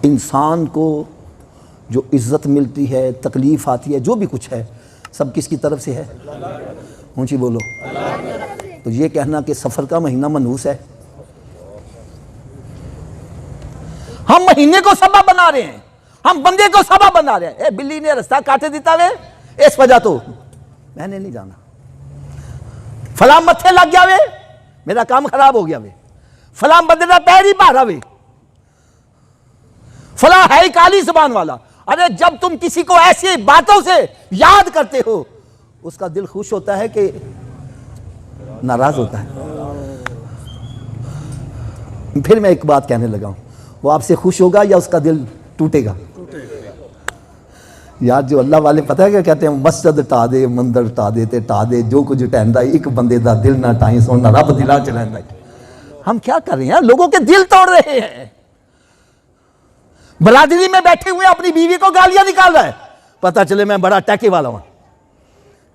इंसान को जो इज़्ज़त मिलती है, तकलीफ़ आती है, जो भी कुछ है, सब किसकी तरफ से है? ऊँची बोलो। तो ये कहना कि सफ़र का महीना मनहूस है, हम महीने को सबा बना रहे हैं, हम बंदे को सबा बना रहे हैं। ए बिल्ली ने रास्ता काटे दिता वे, इस वजह तो मैंने नहीं जाना, फलां मत्थे लग गया वे, मेरा काम खराब हो गया वे, फलां बंदे का पैर ही भारा वे, फलां है ही काली जुबान वाला। अरे जब तुम किसी को ऐसी बातों से याद करते हो, उसका दिल खुश होता है कि नाराज होता है? फिर मैं एक बात कहने लगा हूं, वो आपसे खुश होगा या उसका दिल टूटेगा? यार जो अल्लाह वाले पता है क्या कहते हैं? मस्जिद टा दे, मंदिर टा दे, ते टा दे, जो कुछ टहंदा एक बंदे दा दिल ना टाई, सोना रब दिला च लैंदा। हम क्या कर रहे हैं? लोगों के दिल तोड़ रहे हैं। बरादरी में बैठे हुए अपनी बीवी को गालियां निकाल रहा है, पता चले मैं बड़ा टैके वाला हूं।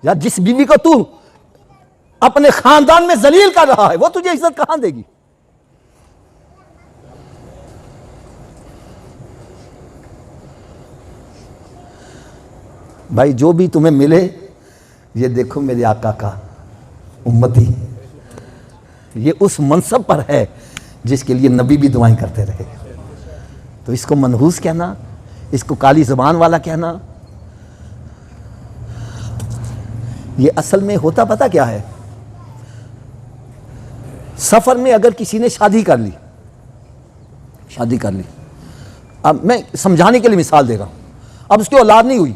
यार जिस बीवी को तू अपने खानदान में जलील कर रहा है, वो तुझे इज्जत कहां देगी? भाई जो भी तुम्हें मिले, ये देखो मेरे आका का उम्मती, ये उस मनसब पर है जिसके लिए नबी भी दुआएं करते रहे। तो इसको मनहूस कहना, इसको काली ज़बान वाला कहना, ये असल में होता पता क्या है? सफ़र में अगर किसी ने शादी कर ली, अब मैं समझाने के लिए मिसाल दे रहा हूं, अब उसकी औलाद नहीं हुई,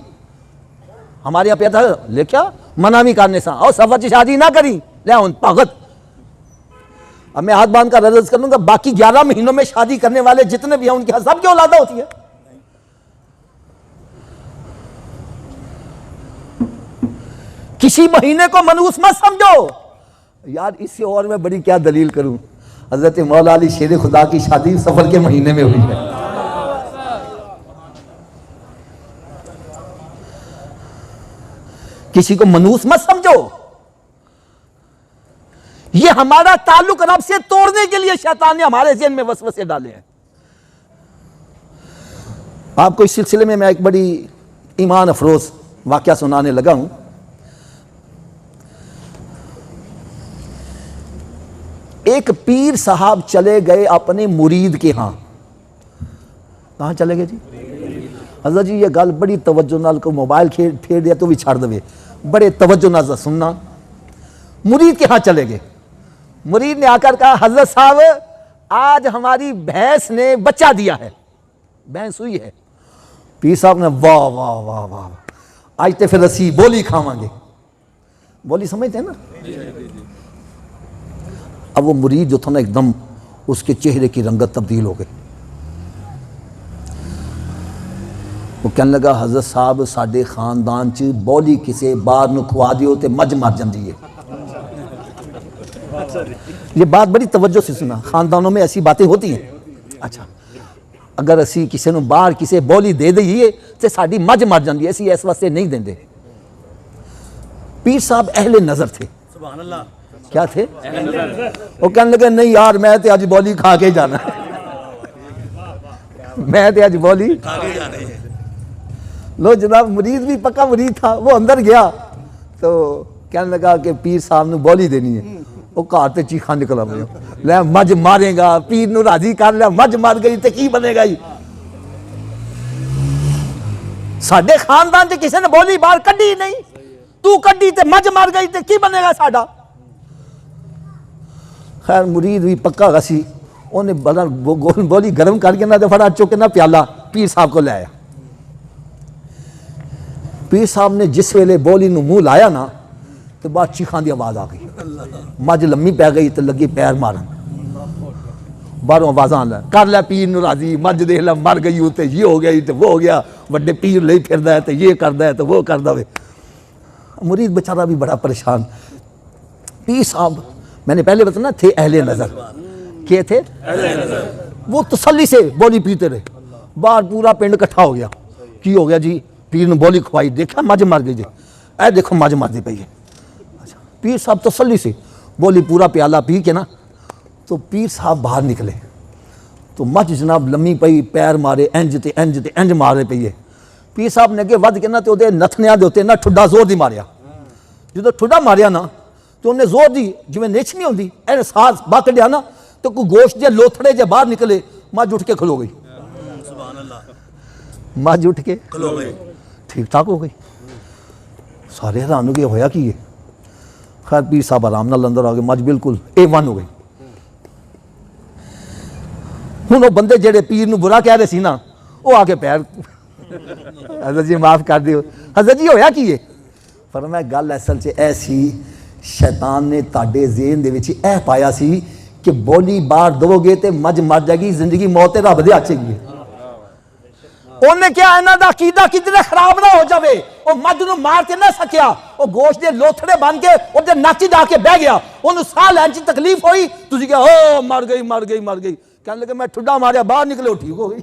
हमारे यहाँ पे था ले क्या मना भी करने सा और सफर की शादी ना करी ले भगत। अब मैं हाथ बांध कर अर्ज करूंगा, बाकी 11 महीनों में शादी करने वाले जितने भी हैं उनके सब की औलादा होती है। किसी महीने को मनहूस मत समझो। यार इससे और मैं बड़ी क्या दलील करूं, हजरत मौला अली शेर खुदा की शादी सफर के महीने में हुई है। किसी को मनहूस मत समझो। ये हमारा ताल्लुक रब से तोड़ने के लिए शैतान ने हमारे ज़हन में वसवसे डाले हैं। आपको इस सिलसिले में मैं एक बड़ी ईमान अफरोज वाकया सुनाने लगा हूं। एक पीर साहब चले गए अपने मुरीद के यहां। कहां चले गए जी? हज़रत जी ये गल बड़ी तवज्जो नाल, को मोबाइल फेर दिया तो भी छाड़ दे, बड़े तवज्जो नाल सुनना। मुरीद के यहां चले गए। मुरीद ने आकर कहा, हजरत साहब आज हमारी भैंस ने बच्चा दिया है, भैंस हुई है। पीर साहब ने वाह वाह वाह वाह, आज तो फिर असी बोली खावांगे। बोली समझते हैं ना? अब वो मुरीद जो था ना, एकदम उसके चेहरे की रंगत तब्दील हो गई। वो कहने लगा, हजरत साहब साडे खानदान च बोली किसे बाहर न खुआ दियो तो मज मर जाती है। ये बात बड़ी तवज्जो से सुना, खानदानों में ऐसी बातें होती हैं। अच्छा, अगर असी किसी को बाहर किसी बोली दे दईए तो साड़ी मज मर जाती है, असी इस वास्ते नहीं देंगे। पीर साहब अहले नजर थे। सुभान अल्लाह। क्या थे? वो कहने लगे, नहीं यार मैं तो अज बोली खा के जाना, मैं तो अज बोली खा के जाना है। लो जनाब, मुरीद भी पक्का मुरीद था, वो अंदर गया तो कहने लगा कि पीर साहब ने बोली देनी है। वो घर से चीखा निकल आया, ले मज मारेगा, पीर नू राजी कर लिया, मज मर गई तो की बनेगा ही। साडे खानदान से किसी ने बोली बाहर कड्डी नहीं, तू कड्डी ते मज मर गई तो की बनेगा साडा। खैर मुरीद भी पक्का गसी, उन्हें बोली गर्म करके ना तो फटा चुक ना प्याला पीर साहब को ले आया। पीर साहब ने जिस वेले बोली नू मुंह लाया ना, तो बाद चीखां की आवाज आ गई। मज लम्मी पै गई तो लगी पैर मारन, बाहरों आवाजा आन कर लै पीर नू राजी, मज देख ला मर गई तो ये हो गया तो वो हो गया, वड्डे पीर ले फिरदा है तो ये करदा है तो वो करदा वे। मुरीद बेचारा भी बड़ा परेशान। पीर साहब मैंने पहले बताया थे अहले नजर, के थे अहले नजर। वो तसल्ली से बोली पीते रहे। बाहर पूरा पिंड इकट्ठा हो गया, की हो गया जी? पीर ने बोली खुआई, देखा मज मर गई जी, ए देखो मज मरती पई है। अच्छा, पीर साहब तसल्ली से बोली पूरा प्याला पी के ना, तो पीर साहब बाहर निकले तो मझ जनाब लम्मी पई, पैर मारे इंज ते इंज ते इंज मारे पई है। पीर साहब ने अगे वध के ना तो उहदे नथनियां दे उत्ते ना ठुड्डा जोर दी मारिया। जो ठुड्डा मारिया ना तो उन्हें जोर दी जिवें निछ नहीं होंदी ऐ साह बाह कढ़िया ना तो कोई गोश्त जे लोथड़े जे बाहर निकले, मझ उठ के खलो गई। मझ उठ के खलो गई, ठीक ठाक हो गई। सारे हैरान हो गए, होया की है? खैर पीर साहब आराम नाल अंदर आ गए, मझ बिल्कुल A1 हो गई। हुण वो बंदे जेड़े पीर नूं बुरा कह रहे सी ना, वो आके पैर हज़रत जी माफ़ कर दिओ, हज़रत जी होया की है? फरमाया गल असल च ऐ सी, शैतान ने तुहाडे ज़हन दे विच ऐ पाया सी कि बोली बाहर दोगे तो मझ मर जाएगी, जिंदगी मौत रब दे हत्थ च। उन्हें क्या इन्हां दा अकीदा किधरे खराब ना हो जाए, वो मझ नूं मार के ना सकिया, वो गोश्त के लोथड़े बन के उहदे नच च आके बह गया, उन्होंने साह लैन च तकलीफ हुई, तुसीं कहा ओ मर गई मर गई मर गई, कहने लगे मैं ठुड्डा मारिया बाहर निकले, ठीक हो गई।